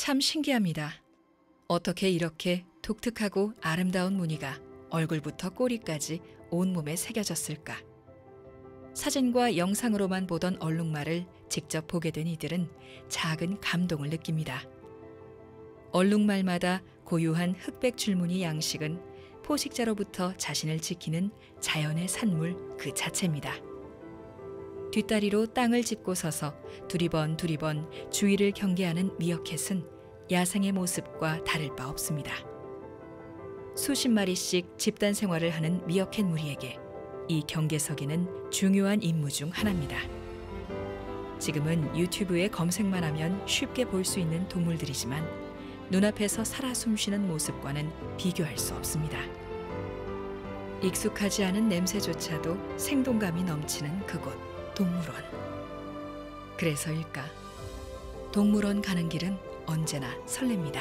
참 신기합니다. 어떻게 이렇게 독특하고 아름다운 무늬가 얼굴부터 꼬리까지 온몸에 새겨졌을까? 사진과 영상으로만 보던 얼룩말을 직접 보게 된 이들은 작은 감동을 느낍니다. 얼룩말마다 고유한 흑백 줄무늬 양식은 포식자로부터 자신을 지키는 자연의 산물 그 자체입니다. 뒷다리로 땅을 짚고 서서 두리번 주위를 경계하는 미어캣은 야생의 모습과 다를 바 없습니다. 수십 마리씩 집단 생활을 하는 미어캣 무리에게 이 경계서기는 중요한 임무 중 하나입니다. 지금은 유튜브에 검색만 하면 쉽게 볼 수 있는 동물들이지만 눈앞에서 살아 숨쉬는 모습과는 비교할 수 없습니다. 익숙하지 않은 냄새조차도 생동감이 넘치는 그곳 동물원. 그래서일까? 동물원 가는 길은 언제나 설렙니다.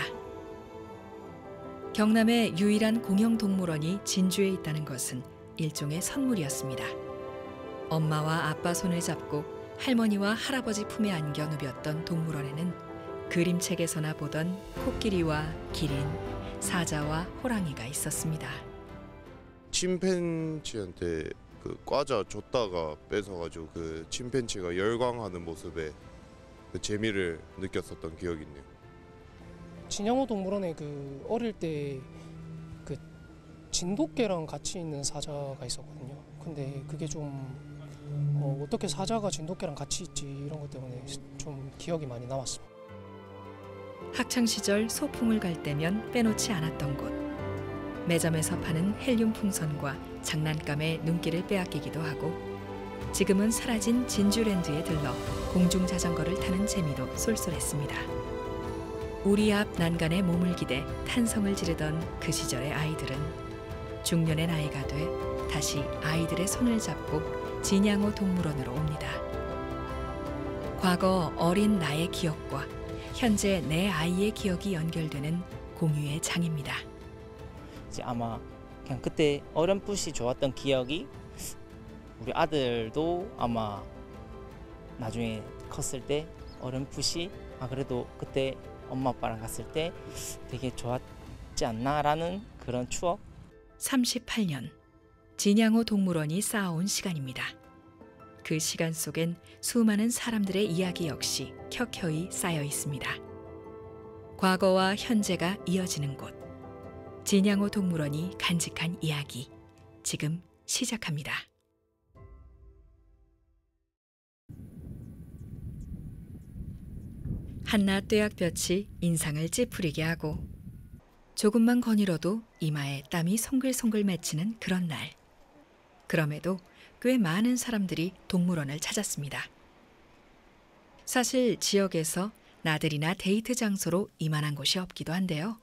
경남의 유일한 공영 동물원이 진주에 있다는 것은 일종의 선물이었습니다. 엄마와 아빠 손을 잡고 할머니와 할아버지 품에 안겨 누볐던 동물원에는 그림책에서나 보던 코끼리와 기린, 사자와 호랑이가 있었습니다. 침팬지한테 그 과자 줬다가 뺏어가지고 그 침팬지가 열광하는 모습에 그 재미를 느꼈었던 기억이 있네요. 진양호 동물원에 그 어릴 때 그 진돗개랑 같이 있는 사자가 있었거든요. 근데 그게 좀 어떻게 사자가 진돗개랑 같이 있지 이런 것 때문에 좀 기억이 많이 남았습니다. 학창 시절 소풍을 갈 때면 빼놓지 않았던 곳. 매점에서 파는 헬륨 풍선과 장난감에 눈길을 빼앗기기도 하고 지금은 사라진 진주랜드에 들러 공중 자전거를 타는 재미도 쏠쏠했습니다. 우리 앞 난간에 몸을 기대 탄성을 지르던 그 시절의 아이들은 중년의 나이가 돼 다시 아이들의 손을 잡고 진양호 동물원으로 옵니다. 과거 어린 나의 기억과 현재 내 아이의 기억이 연결되는 공유의 장입니다. 이제 아마 그냥 그때 어렴풋이 좋았던 기억이 우리 아들도 아마 나중에 컸을 때 어렴풋이 그래도 그때 엄마 아빠랑 갔을 때 되게 좋았지 않나라는 그런 추억? 38년 진양호 동물원이 쌓아온 시간입니다. 그 시간 속엔 수많은 사람들의 이야기 역시 켜켜이 쌓여 있습니다. 과거와 현재가 이어지는 곳. 진양호 동물원이 간직한 이야기. 지금 시작합니다. 한낮 뙤약볕이 인상을 찌푸리게 하고 조금만 거닐어도 이마에 땀이 송글송글 맺히는 그런 날. 그럼에도 꽤 많은 사람들이 동물원을 찾았습니다. 사실 지역에서 나들이나 데이트 장소로 이만한 곳이 없기도 한데요.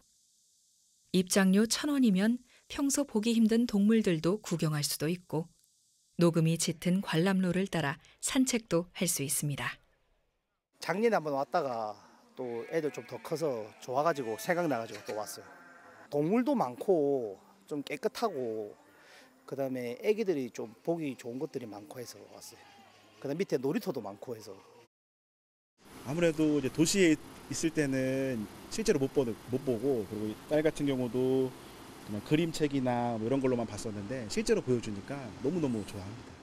입장료 1,000원이면 평소 보기 힘든 동물들도 구경할 수도 있고 녹음이 짙은 관람로를 따라 산책도 할 수 있습니다. 작년에 한번 왔다가 또 애들 좀 더 커서 좋아가지고 생각나가지고 또 왔어요. 동물도 많고 좀 깨끗하고 그다음에 애기들이 좀 보기 좋은 것들이 많고 해서 왔어요. 그다음 밑에 놀이터도 많고 해서. 아무래도 이제 도시에 있을 때는 실제로 못 보고 그리고 딸 같은 경우도 그냥 그림책이나 뭐 이런 걸로만 봤었는데 실제로 보여주니까 너무너무 좋아합니다.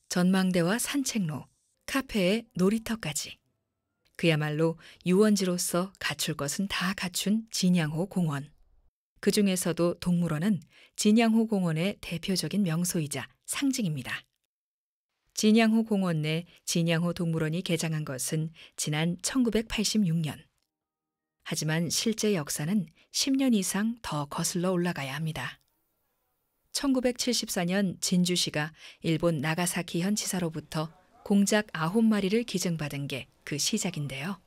전망대와 산책로, 카페에 놀이터까지. 그야말로 유원지로서 갖출 것은 다 갖춘 진양호 공원. 그 중에서도 동물원은 진양호 공원의 대표적인 명소이자 상징입니다. 진양호 공원 내 진양호 동물원이 개장한 것은 지난 1986년. 하지만 실제 역사는 10년 이상 더 거슬러 올라가야 합니다. 1974년 진주시가 일본 나가사키현 지사로부터 공작 9마리를 기증받은 게 그 시작인데요.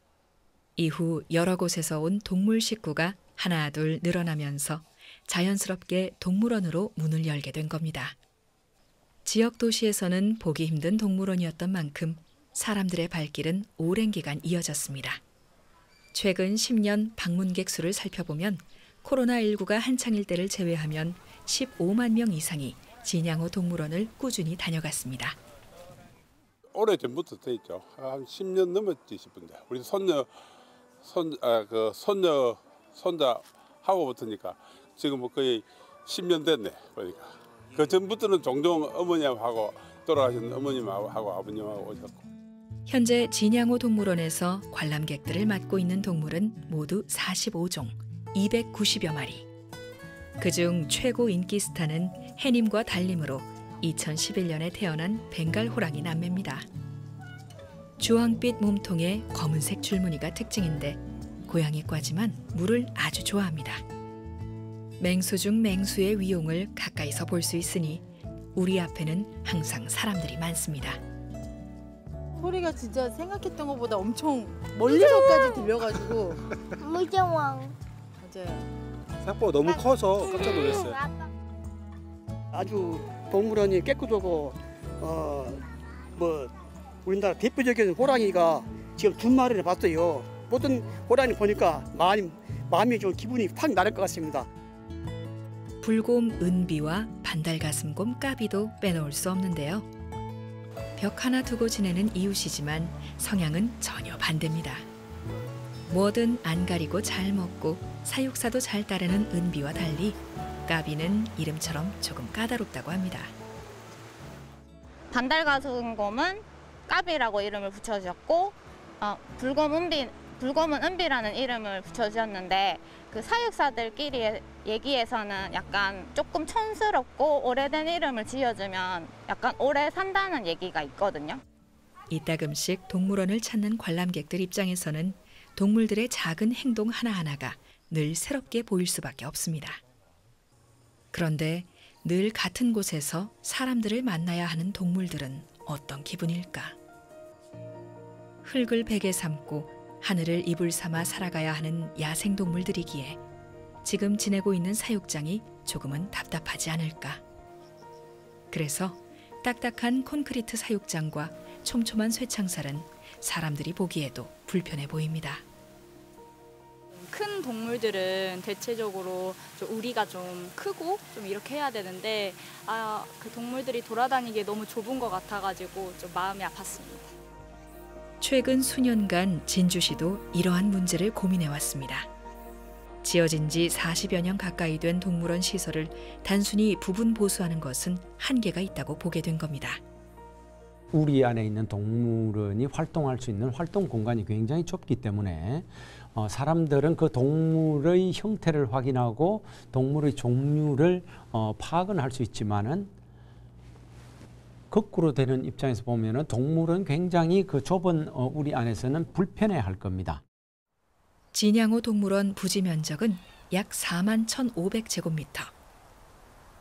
이후 여러 곳에서 온 동물 식구가 하나둘 늘어나면서 자연스럽게 동물원으로 문을 열게 된 겁니다. 지역 도시에서는 보기 힘든 동물원이었던 만큼 사람들의 발길은 오랜 기간 이어졌습니다. 최근 10년 방문객 수를 살펴보면 코로나19가 한창일 때를 제외하면 15만 명 이상이 진양호 동물원을 꾸준히 다녀갔습니다. 오래전부터 돼 있죠. 한 10년 넘었지 싶은데 우리 손녀 손녀 손자 하고부터니까 지금 뭐 거의 10년 됐네 보니까. 그 전부터는 종종 어머님하고 돌아가신 어머님하고 아버님하고 오셨고. 현재 진양호 동물원에서 관람객들을 맡고 있는 동물은 모두 45종, 290여 마리. 그중 최고 인기 스타는 해님과 달림으로 2011년에 태어난 벵갈 호랑이 남매입니다. 주황빛 몸통에 검은색 줄무늬가 특징인데 고양이과지만 물을 아주 좋아합니다. 맹수 중 맹수의 위용을 가까이서 볼 수 있으니 우리 앞에는 항상 사람들이 많습니다. 소리가 진짜 생각했던 것보다 엄청 멀리서까지 들려가지고 무서워. 맞아요. 생각보다 너무 커서 깜짝 놀랐어요. 아주 동물원이 깨끗하고 뭐 우리나라 대표적인 호랑이가 지금 2마리를 봤어요. 모든 호랑이 보니까 마음이 좀 기분이 확 나를 것 같습니다. 불곰 은비와 반달가슴곰 까비도 빼놓을 수 없는데요. 벽 하나 두고 지내는 이웃이지만 성향은 전혀 반대입니다. 뭐든 안 가리고 잘 먹고 사육사도 잘 따르는 은비와 달리 까비는 이름처럼 조금 까다롭다고 합니다. 반달가슴곰은 까비라고 이름을 붙여주셨고 불곰은 은비라는 이름을 붙여주셨는데 그 사육사들끼리 얘기에서는 약간 조금 촌스럽고 오래된 이름을 지어주면 약간 오래 산다는 얘기가 있거든요. 이따금씩 동물원을 찾는 관람객들 입장에서는 동물들의 작은 행동 하나하나가 늘 새롭게 보일 수밖에 없습니다. 그런데 늘 같은 곳에서 사람들을 만나야 하는 동물들은 어떤 기분일까? 흙을 베개 삼고 하늘을 이불 삼아 살아가야 하는 야생동물들이기에 지금 지내고 있는 사육장이 조금은 답답하지 않을까? 그래서 딱딱한 콘크리트 사육장과 촘촘한 쇠창살은 사람들이 보기에도 불편해 보입니다. 큰 동물들은 대체적으로 좀 우리가 좀 크고 좀 이렇게 해야 되는데 그 동물들이 돌아다니기에 너무 좁은 것 같아가지고 좀 마음이 아팠습니다. 최근 수년간 진주시도 이러한 문제를 고민해왔습니다. 지어진 지 40여 년 가까이 된 동물원 시설을 단순히 부분 보수하는 것은 한계가 있다고 보게 된 겁니다. 우리 안에 있는 동물원이 활동할 수 있는 활동 공간이 굉장히 좁기 때문에 사람들은 그 동물의 형태를 확인하고 동물의 종류를 파악은 할 수 있지만은 거꾸로 되는 입장에서 보면은 동물은 굉장히 그 좁은 우리 안에서는 불편해할 겁니다. 진양호 동물원 부지 면적은 약 41,500제곱미터.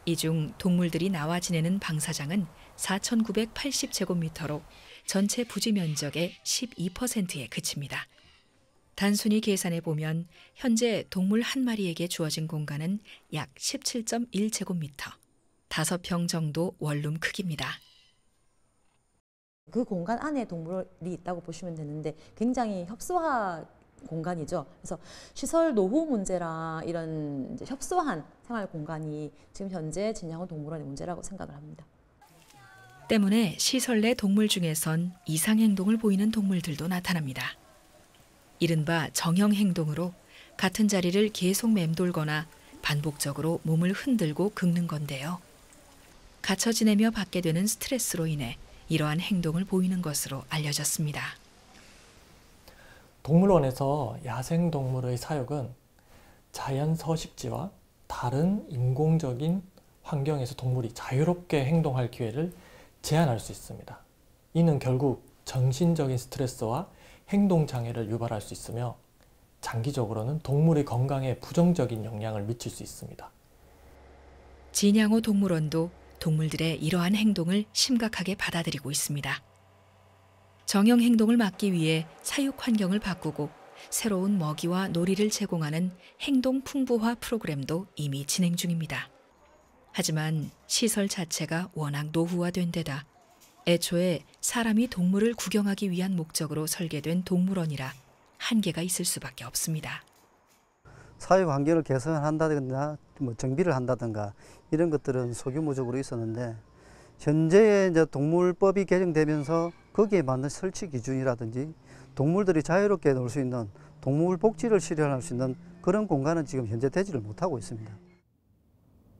이 중 동물들이 나와 지내는 방사장은 4,980제곱미터로 전체 부지 면적의 12%에 그칩니다. 단순히 계산해 보면 현재 동물 한 마리에게 주어진 공간은 약 17.1제곱미터, 5평 정도 원룸 크기입니다. 그 공간 안에 동물이 있다고 보시면 되는데 굉장히 협소화 공간이죠. 그래서 시설 노후 문제랑 이런 이제 협소한 생활 공간이 지금 현재 진양호 동물원의 문제라고 생각을 합니다. 때문에 시설 내 동물 중에선 이상 행동을 보이는 동물들도 나타납니다. 이른바 정형 행동으로 같은 자리를 계속 맴돌거나 반복적으로 몸을 흔들고 긁는 건데요. 갇혀 지내며 받게 되는 스트레스로 인해 이러한 행동을 보이는 것으로 알려졌습니다. 동물원에서 야생동물의 사육은 자연 서식지와 다른 인공적인 환경에서 동물이 자유롭게 행동할 기회를 제한할 수 있습니다. 이는 결국 정신적인 스트레스와 행동장애를 유발할 수 있으며 장기적으로는 동물의 건강에 부정적인 영향을 미칠 수 있습니다. 진양호 동물원도 동물들의 이러한 행동을 심각하게 받아들이고 있습니다. 정형 행동을 막기 위해 사육 환경을 바꾸고 새로운 먹이와 놀이를 제공하는 행동 풍부화 프로그램도 이미 진행 중입니다. 하지만 시설 자체가 워낙 노후화된 데다 애초에 사람이 동물을 구경하기 위한 목적으로 설계된 동물원이라 한계가 있을 수밖에 없습니다. 사육 환경을 개선한다든가 뭐 정비를 한다든가 이런 것들은 소규모적으로 있었는데 현재 이제 동물법이 개정되면서 거기에 맞는 설치 기준이라든지 동물들이 자유롭게 놀 수 있는 동물 복지를 실현할 수 있는 그런 공간은 지금 현재 되지를 못하고 있습니다.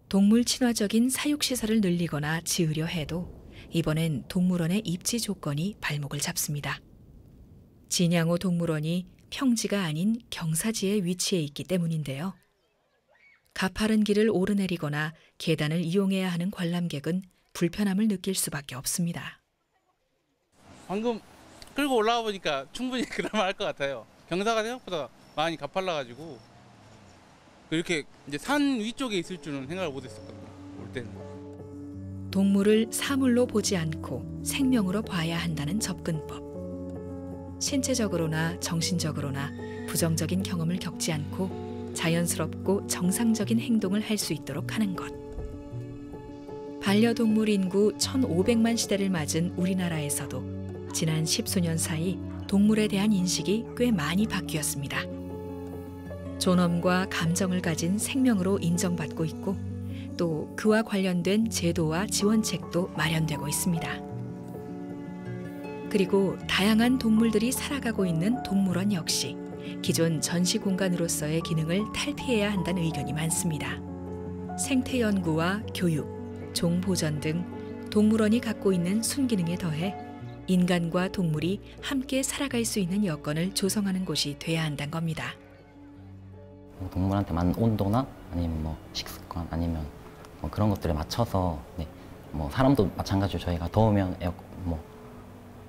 동물 친화적인 사육시설을 늘리거나 지으려 해도 이번엔 동물원의 입지 조건이 발목을 잡습니다. 진양호 동물원이 평지가 아닌 경사지에 위치해 있기 때문인데요. 가파른 길을 오르내리거나 계단을 이용해야 하는 관람객은 불편함을 느낄 수밖에 없습니다. 방금 끌고 올라와 보니까 충분히 그럴만 할 것 같아요. 경사가 생각보다 많이 가팔라가지고 이렇게 이제 산 위쪽에 있을 줄은 생각을 못했었거든요. 올 때는. 동물을 사물로 보지 않고 생명으로 봐야 한다는 접근법. 신체적으로나 정신적으로나 부정적인 경험을 겪지 않고 자연스럽고 정상적인 행동을 할 수 있도록 하는 것. 반려동물 인구 1,500만 시대를 맞은 우리나라에서도 지난 10수년 사이 동물에 대한 인식이 꽤 많이 바뀌었습니다. 존엄과 감정을 가진 생명으로 인정받고 있고 또 그와 관련된 제도와 지원책도 마련되고 있습니다. 그리고 다양한 동물들이 살아가고 있는 동물원 역시 기존 전시 공간으로서의 기능을 탈피해야 한다는 의견이 많습니다. 생태 연구와 교육, 종 보전 등 동물원이 갖고 있는 순기능에 더해 인간과 동물이 함께 살아갈 수 있는 여건을 조성하는 곳이 돼야 한다는 겁니다. 동물한테 맞는 온도나 아니면 뭐 식습관 아니면 뭐 그런 것들에 맞춰서 뭐 사람도 마찬가지로 저희가 더우면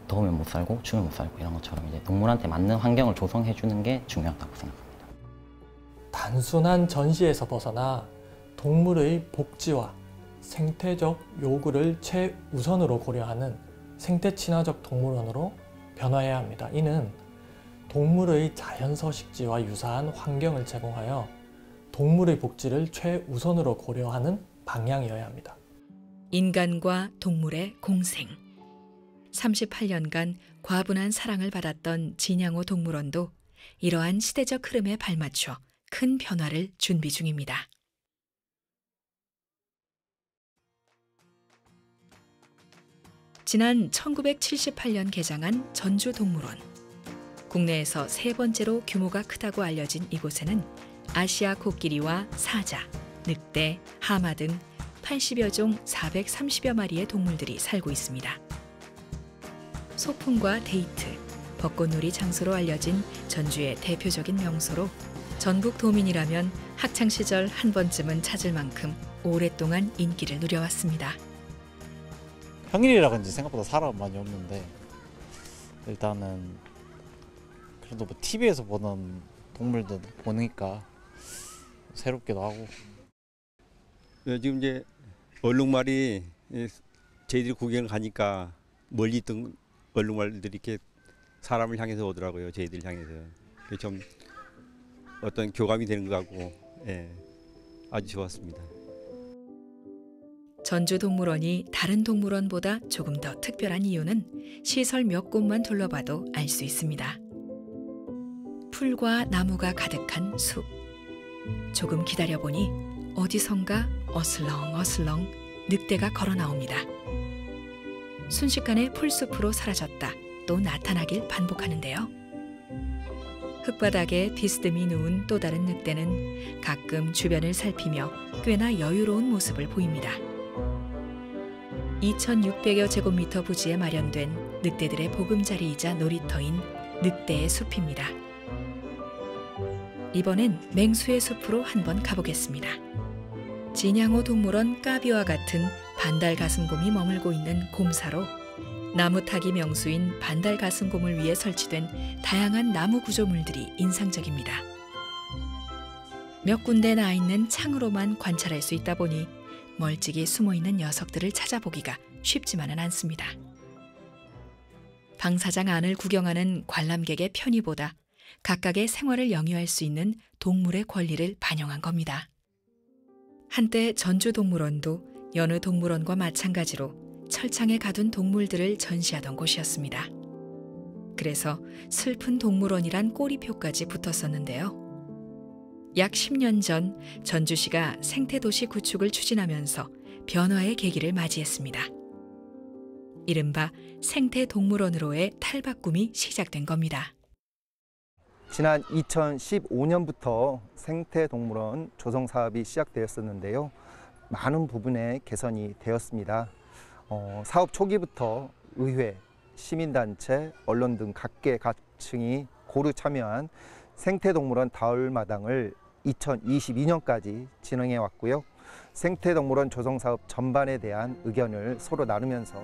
더우면 못 살고 추우면 못 살고 이런 것처럼 이제 동물한테 맞는 환경을 조성해 주는 게 중요하다고 생각합니다. 단순한 전시에서 벗어나 동물의 복지와 생태적 요구를 최우선으로 고려하는 생태 친화적 동물원으로 변화해야 합니다. 이는 동물의 자연 서식지와 유사한 환경을 제공하여 동물의 복지를 최우선으로 고려하는 방향이어야 합니다. 인간과 동물의 공생. 38년간 과분한 사랑을 받았던 진양호 동물원도 이러한 시대적 흐름에 발맞춰 큰 변화를 준비 중입니다. 지난 1978년 개장한 전주동물원. 국내에서 세 번째로 규모가 크다고 알려진 이곳에는 아시아 코끼리와 사자, 늑대, 하마 등 80여 종 430여 마리의 동물들이 살고 있습니다. 소풍과 데이트, 벚꽃놀이 장소로 알려진 전주의 대표적인 명소로 전국 도민이라면 학창시절 한 번쯤은 찾을 만큼 오랫동안 인기를 누려왔습니다. 평일이라 그런지 생각보다 사람 많이 없는데 일단은 그래도 뭐 TV에서 보는 동물들 보니까 새롭기도 하고. 지금 이제 얼룩말이 저희들이 구경을 가니까 멀리 있던 얼룩말들이 이렇게 사람을 향해서 오더라고요. 저희들 향해서. 좀 어떤 교감이 되는 것 같고 아주 좋았습니다. 전주동물원이 다른 동물원보다 조금 더 특별한 이유는 시설 몇 곳만 둘러봐도 알 수 있습니다. 풀과 나무가 가득한 숲. 조금 기다려보니 어디선가 어슬렁어슬렁 늑대가 걸어 나옵니다. 순식간에 풀숲으로 사라졌다 또 나타나길 반복하는데요. 흙바닥에 비스듬히 누운 또 다른 늑대는 가끔 주변을 살피며 꽤나 여유로운 모습을 보입니다. 2600여 제곱미터 부지에 마련된 늑대들의 보금자리이자 놀이터인 늑대의 숲입니다. 이번엔 맹수의 숲으로 한번 가보겠습니다. 진양호 동물원 까비와 같은 반달가슴곰이 머물고 있는 곰사로 나무 타기 명수인 반달가슴곰을 위해 설치된 다양한 나무 구조물들이 인상적입니다. 몇 군데 나 있는 창으로만 관찰할 수 있다 보니 멀찍이 숨어있는 녀석들을 찾아보기가 쉽지만은 않습니다. 방사장 안을 구경하는 관람객의 편의보다 각각의 생활을 영위할 수 있는 동물의 권리를 반영한 겁니다. 한때 전주동물원도 여느 동물원과 마찬가지로 철창에 가둔 동물들을 전시하던 곳이었습니다. 그래서 슬픈 동물원이란 꼬리표까지 붙었었는데요. 약 10년 전 전주시가 생태도시 구축을 추진하면서 변화의 계기를 맞이했습니다. 이른바 생태동물원으로의 탈바꿈이 시작된 겁니다. 지난 2015년부터 생태동물원 조성 사업이 시작되었었는데요. 많은 부분에 개선이 되었습니다. 사업 초기부터 의회, 시민단체, 언론 등 각계각층이 고루 참여한 생태동물원 다울마당을 2022년까지 진행해 왔고요. 생태동물원 조성 사업 전반에 대한 의견을 서로 나누면서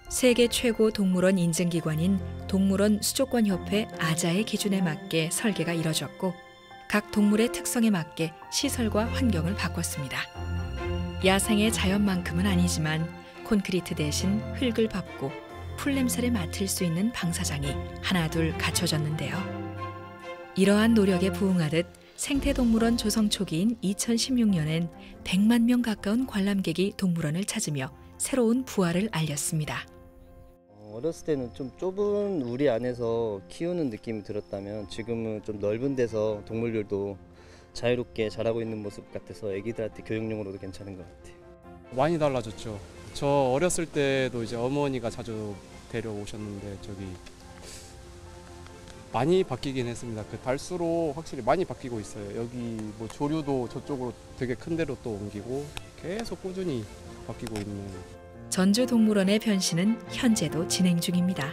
세계 최고 동물원 인증기관인 동물원 수족관협회 아자의 기준에 맞게 설계가 이뤄졌고 각 동물의 특성에 맞게 시설과 환경을 바꿨습니다. 야생의 자연만큼은 아니지만 콘크리트 대신 흙을 밟고 풀냄새를 맡을 수 있는 방사장이 하나둘 갖춰졌는데요. 이러한 노력에 부응하듯 생태동물원 조성 초기인 2016년엔 100만 명 가까운 관람객이 동물원을 찾으며 새로운 부활을 알렸습니다. 어렸을 때는 좀 좁은 우리 안에서 키우는 느낌이 들었다면 지금은 좀 넓은 데서 동물들도 자유롭게 자라고 있는 모습 같아서 애기들한테 교육용으로도 괜찮은 것 같아요. 많이 달라졌죠. 저 어렸을 때도 이제 어머니가 자주 데려오셨는데 저기 많이 바뀌긴 했습니다. 그 달수록 확실히 많이 바뀌고 있어요. 여기 뭐 조류도 저쪽으로 되게 큰 데로 또 옮기고 계속 꾸준히 바뀌고 있는. 전주동물원의 변신은 현재도 진행 중입니다.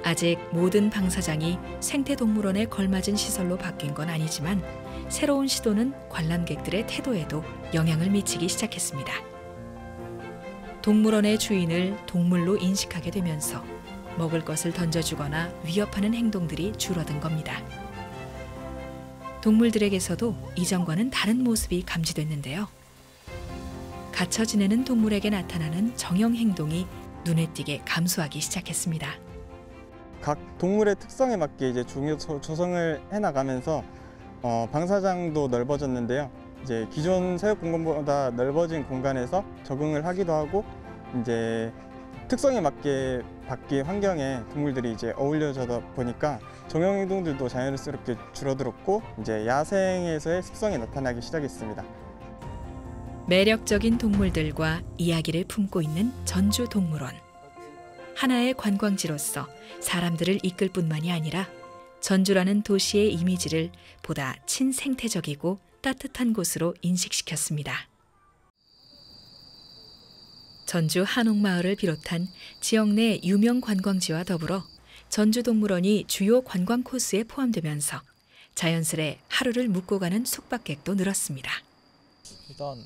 아직 모든 방사장이 생태동물원에 걸맞은 시설로 바뀐 건 아니지만 새로운 시도는 관람객들의 태도에도 영향을 미치기 시작했습니다. 동물원의 주인을 동물로 인식하게 되면서 먹을 것을 던져주거나 위협하는 행동들이 줄어든 겁니다. 동물들에게서도 이전과는 다른 모습이 감지됐는데요. 갇혀 지내는 동물에게 나타나는 정형 행동이 눈에 띄게 감소하기 시작했습니다. 각 동물의 특성에 맞게 이제 조성을 해나가면서 방사장도 넓어졌는데요. 이제 기존 사육 공간보다 넓어진 공간에서 적응을 하기도 하고 이제 특성에 맞게 바뀐 환경에 동물들이 이제 어울려져다 보니까 정형 행동들도 자연스럽게 줄어들었고 이제 야생에서의 습성이 나타나기 시작했습니다. 매력적인 동물들과 이야기를 품고 있는 전주동물원. 하나의 관광지로서 사람들을 이끌 뿐만이 아니라 전주라는 도시의 이미지를 보다 친생태적이고 따뜻한 곳으로 인식시켰습니다. 전주 한옥마을을 비롯한 지역 내 유명 관광지와 더불어 전주동물원이 주요 관광 코스에 포함되면서 자연스레 하루를 묵고 가는 숙박객도 늘었습니다. 일단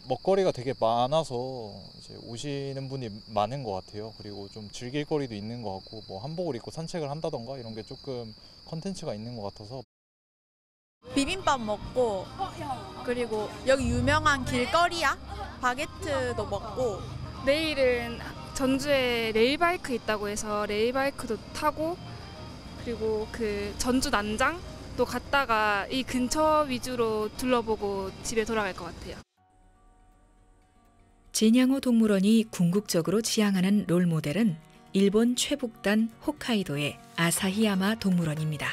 먹거리가 되게 많아서 이제 오시는 분이 많은 것 같아요. 그리고 좀 즐길 거리도 있는 것 같고 뭐 한복을 입고 산책을 한다던가 이런 게 조금 컨텐츠가 있는 것 같아서 비빔밥 먹고 그리고 여기 유명한 길거리야 바게트도 먹고 내일은 전주에 레일바이크 있다고 해서 레일바이크도 타고 그리고 그 전주 난장도 갔다가 이 근처 위주로 둘러보고 집에 돌아갈 것 같아요. 진양호 동물원이 궁극적으로 지향하는 롤모델은 일본 최북단 홋카이도의 아사히야마 동물원입니다.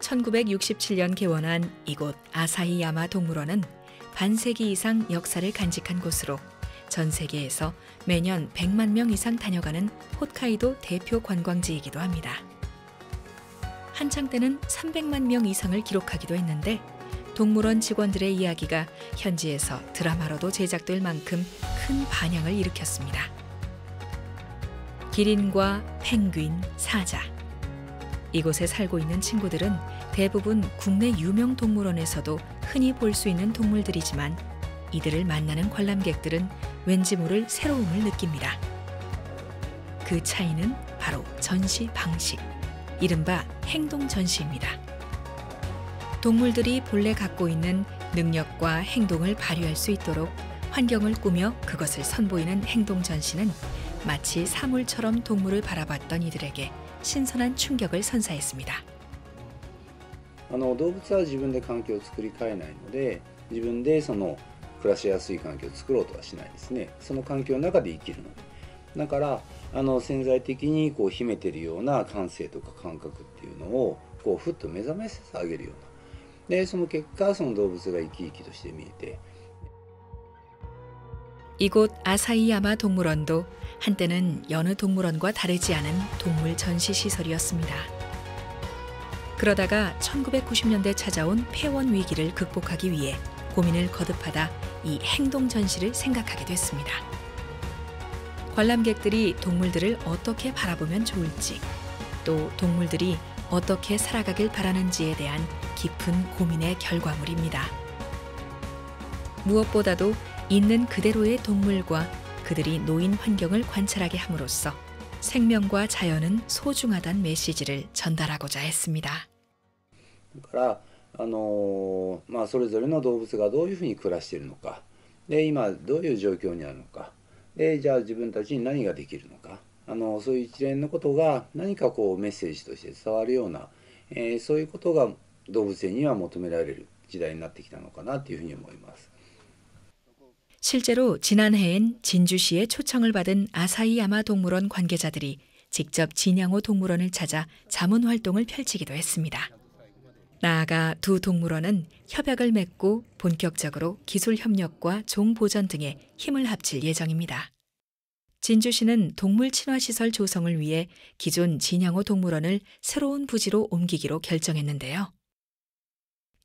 1967년 개원한 이곳 아사히야마 동물원은 반세기 이상 역사를 간직한 곳으로 전 세계에서 매년 100만 명 이상 다녀가는 홋카이도 대표 관광지이기도 합니다. 한창 때는 300만 명 이상을 기록하기도 했는데 동물원 직원들의 이야기가 현지에서 드라마로도 제작될 만큼 큰 반향을 일으켰습니다. 기린과 펭귄, 사자. 이곳에 살고 있는 친구들은 대부분 국내 유명 동물원에서도 흔히 볼 수 있는 동물들이지만 이들을 만나는 관람객들은 왠지 모를 새로움을 느낍니다. 그 차이는 바로 전시 방식, 이른바 행동 전시입니다. 동물들이 본래 갖고 있는 능력과 행동을 발휘할 수 있도록 환경을 꾸며 그것을 선보이는 행동 전시는 마치 사물처럼 동물을 바라봤던 이들에게 신선한 충격을 선사했습니다. 動物は自分で環境を作り変えないので、自分でその暮らしやすい環境を作ろうとはしないですね。その環境の中で生きるので。だから潜在的にこう秘めているような感性とか感覚っていうのをこうふっと目覚めさせてあげるような。でその結果その動物が生き生きとして見えて 이곳 아사히야마 동물원도 한때는 여느 동물원과 다르지 않은 동물 전시 시설이었습니다. 그러다가 1990년대 찾아온 폐원 위기를 극복하기 위해 고민을 거듭하다 이 행동 전시를 생각하게 됐습니다. 관람객들이 동물들을 어떻게 바라보면 좋을지, 또 동물들이 어떻게 살아가길 바라는지에 대한 깊은 고민의 결과물입니다. 무엇보다도 있는 그대로의 동물과 그들이 놓인 환경을 관찰하게 함으로써 생명과 자연은 소중하다는 메시지를 전달하고자 했습니다. だからそれぞれの動物がどういうふうに暮らしているのか、で今どういう状況にあるのか、でじゃあ自分たちに何ができるのか、そういう一連のことが何かこうメッセージとして伝わるような、そういうことが動物園には求められる時代になってきたのかなというふうに思います。 실제로 지난해엔 진주시의 초청을 받은 아사히야마 동물원 관계자들이 직접 진양호 동물원을 찾아 자문 활동을 펼치기도 했습니다. 나아가 두 동물원은 협약을 맺고 본격적으로 기술 협력과 종 보전 등에 힘을 합칠 예정입니다. 진주시는 동물 친화 시설 조성을 위해 기존 진양호 동물원을 새로운 부지로 옮기기로 결정했는데요.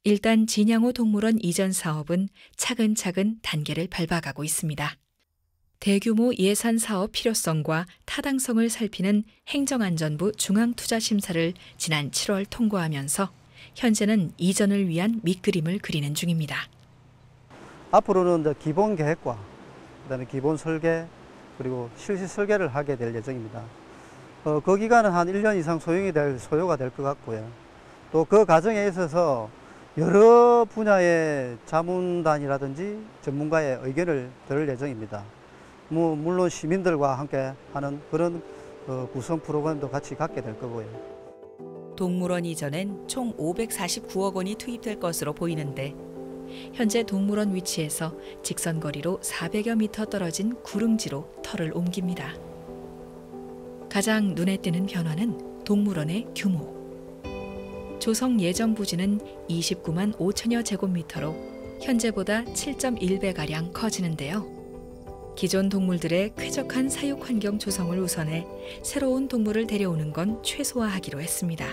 일단 진양호 동물원 이전 사업은 차근차근 단계를 밟아가고 있습니다. 대규모 예산 사업 필요성과 타당성을 살피는 행정안전부 중앙투자심사를 지난 7월 통과하면서 현재는 이전을 위한 밑그림을 그리는 중입니다. 앞으로는 이제 기본 계획과 그다음에 기본 설계 그리고 실시 설계를 하게 될 예정입니다. 그 기간은 한 1년 이상 소요가 될 것 같고요. 또 그 과정에 있어서 여러 분야의 자문단이라든지 전문가의 의견을 들을 예정입니다. 물론 시민들과 함께 하는 그런 구성 프로그램도 같이 갖게 될 거고요. 동물원 이전엔 총 549억 원이 투입될 것으로 보이는데 현재 동물원 위치에서 직선거리로 400여 미터 떨어진 구릉지로 터를 옮깁니다. 가장 눈에 띄는 변화는 동물원의 규모. 조성 예정 부지는 29만 5천여 제곱미터로 현재보다 7.1배가량 커지는데요. 기존 동물들의 쾌적한 사육 환경 조성을 우선해 새로운 동물을 데려오는 건 최소화하기로 했습니다.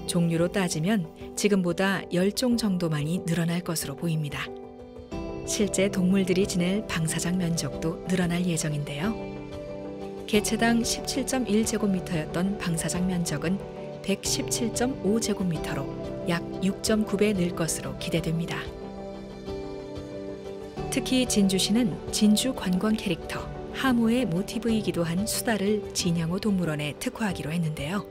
종류로 따지면 지금보다 10종 정도만이 늘어날 것으로 보입니다. 실제 동물들이 지낼 방사장 면적도 늘어날 예정인데요. 개체당 17.1제곱미터였던 방사장 면적은 117.5제곱미터로 약 6.9배 늘 것으로 기대됩니다. 특히 진주시는 진주 관광 캐릭터 하모의 모티브이기도 한 수달을 진양호 동물원에 특화하기로 했는데요.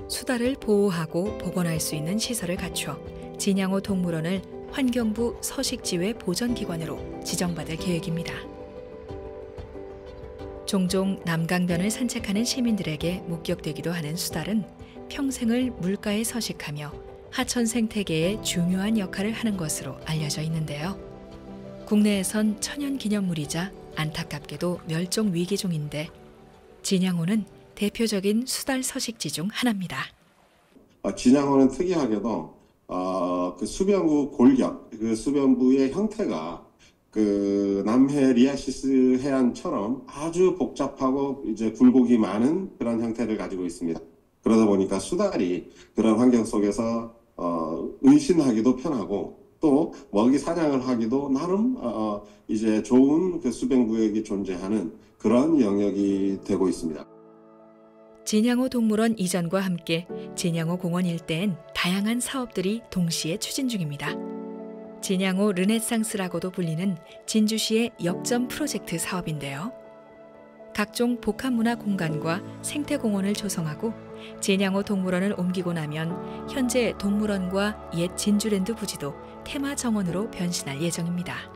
수달을 보호하고 복원할 수 있는 시설을 갖춰 진양호 동물원을 환경부 서식지회 보전기관으로 지정받을 계획입니다. 종종 남강변을 산책하는 시민들에게 목격되기도 하는 수달은 평생을 물가에 서식하며 하천 생태계에 중요한 역할을 하는 것으로 알려져 있는데요. 국내에선 천연기념물이자 안타깝게도 멸종 위기종인데 진양호는 대표적인 수달 서식지 중 하나입니다. 진양호는 특이하게도 그 수변부 골격, 그 수변부의 형태가 그 남해 리아시스 해안처럼 아주 복잡하고 이제 굴곡이 많은 그런 형태를 가지고 있습니다. 그러다 보니까 수달이 그런 환경 속에서 은신하기도 편하고 또 먹이 사냥을 하기도 나름 이제 좋은 그 수변 구역이 존재하는 그런 영역이 되고 있습니다. 진양호 동물원 이전과 함께 진양호 공원 일대엔 다양한 사업들이 동시에 추진 중입니다. 진양호 르네상스라고도 불리는 진주시의 역점 프로젝트 사업인데요. 각종 복합문화 공간과 생태공원을 조성하고 진양호 동물원을 옮기고 나면 현재 동물원과 옛 진주랜드 부지도 테마 정원으로 변신할 예정입니다.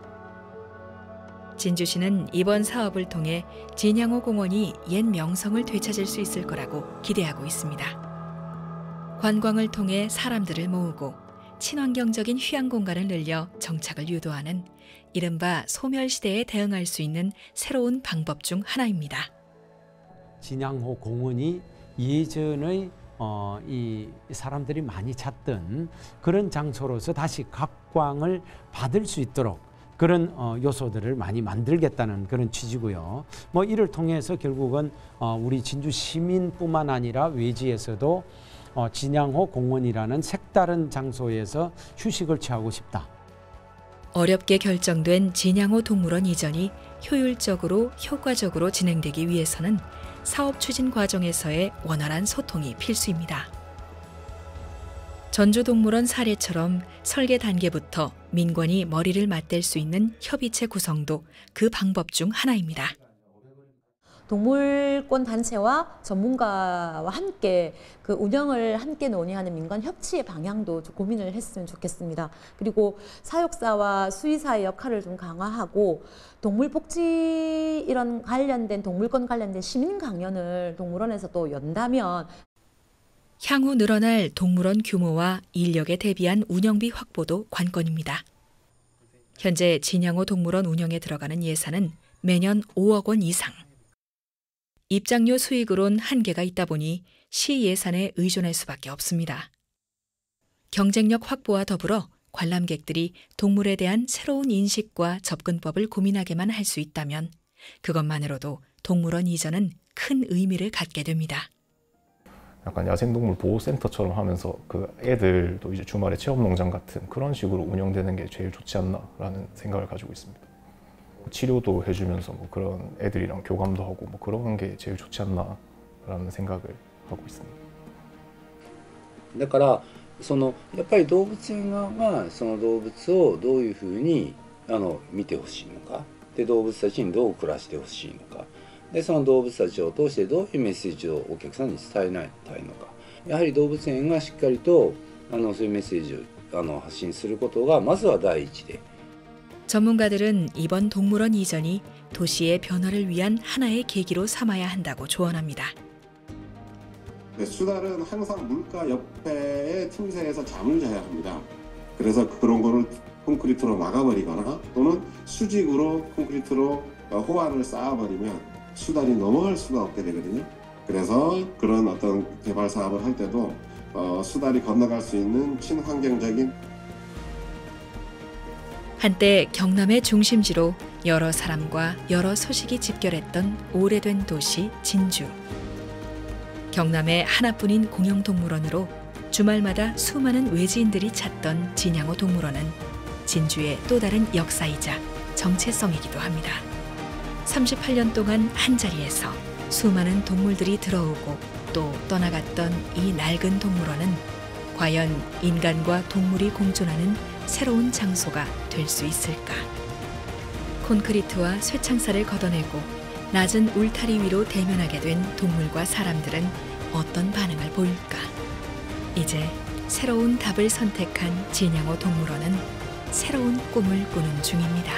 진주시는 이번 사업을 통해 진양호 공원이 옛 명성을 되찾을 수 있을 거라고 기대하고 있습니다. 관광을 통해 사람들을 모으고 친환경적인 휴양 공간을 늘려 정착을 유도하는 이른바 소멸시대에 대응할 수 있는 새로운 방법 중 하나입니다. 진양호 공원이 예전의 이 사람들이 많이 찾던 그런 장소로서 다시 각광을 받을 수 있도록 그런 요소들을 많이 만들겠다는 그런 취지고요. 이를 통해서 결국은 우리 진주 시민뿐만 아니라 외지에서도 진양호 공원이라는 색다른 장소에서 휴식을 취하고 싶다. 어렵게 결정된 진양호 동물원 이전이 효율적으로 효과적으로 진행되기 위해서는 사업 추진 과정에서의 원활한 소통이 필수입니다. 전주동물원 사례처럼 설계 단계부터 민관이 머리를 맞댈 수 있는 협의체 구성도 그 방법 중 하나입니다. 동물권 단체와 전문가와 함께 그 운영을 함께 논의하는 민관 협치의 방향도 좀 고민을 했으면 좋겠습니다. 그리고 사육사와 수의사의 역할을 좀 강화하고 동물 복지 이런 관련된 동물권 관련된 시민 강연을 동물원에서 또 연다면 향후 늘어날 동물원 규모와 인력에 대비한 운영비 확보도 관건입니다. 현재 진양호 동물원 운영에 들어가는 예산은 매년 5억 원 이상. 입장료 수익으론 한계가 있다 보니 시 예산에 의존할 수밖에 없습니다. 경쟁력 확보와 더불어 관람객들이 동물에 대한 새로운 인식과 접근법을 고민하게만 할 수 있다면 그것만으로도 동물원 이전은 큰 의미를 갖게 됩니다. 약간 야생동물 보호센터처럼 하면서 그 애들도 이제 주말에 체험농장 같은 그런 식으로 운영되는 게 제일 좋지 않나라는 생각을 가지고 있습니다. 치료도 해주면서 뭐 그런 애들이랑 교감도 하고 뭐 그런 게 제일 좋지 않나라는 생각을 하고 있습니다. だからやっぱり動物園側がその動物をどういうふうに見てほしいのか、で動物たちにどう暮らしてほしいのか、でその動物たちを通してどういうメッセージをお客さんに伝えたいのか、やはり動物園がしっかりとそういうメッセージを発信することがまずは第一で。 전문가들은 이번 동물원 이전이 도시의 변화를 위한 하나의 계기로 삼아야 한다고 조언합니다. 수달은 항상 물가 옆에 틈새에서 잠을 자야 합니다. 그래서 그런 거를 콘크리트로 막아버리거나 또는 수직으로 콘크리트로 호환을 쌓아버리면 수달이 넘어갈 수가 없게 되거든요. 그래서 그런 어떤 개발 사업을 할 때도 수달이 건너갈 수 있는 친환경적인 한때 경남의 중심지로 여러 사람과 여러 소식이 집결했던 오래된 도시 진주. 경남의 하나뿐인 공영동물원으로 주말마다 수많은 외지인들이 찾던 진양호 동물원은 진주의 또 다른 역사이자 정체성이기도 합니다. 38년 동안 한자리에서 수많은 동물들이 들어오고 또 떠나갔던 이 낡은 동물원은 과연 인간과 동물이 공존하는 새로운 장소가 될 수 있을까? 콘크리트와 쇠창살을 걷어내고 낮은 울타리 위로 대면하게 된 동물과 사람들은 어떤 반응을 보일까? 이제 새로운 답을 선택한 진양호 동물원은 새로운 꿈을 꾸는 중입니다.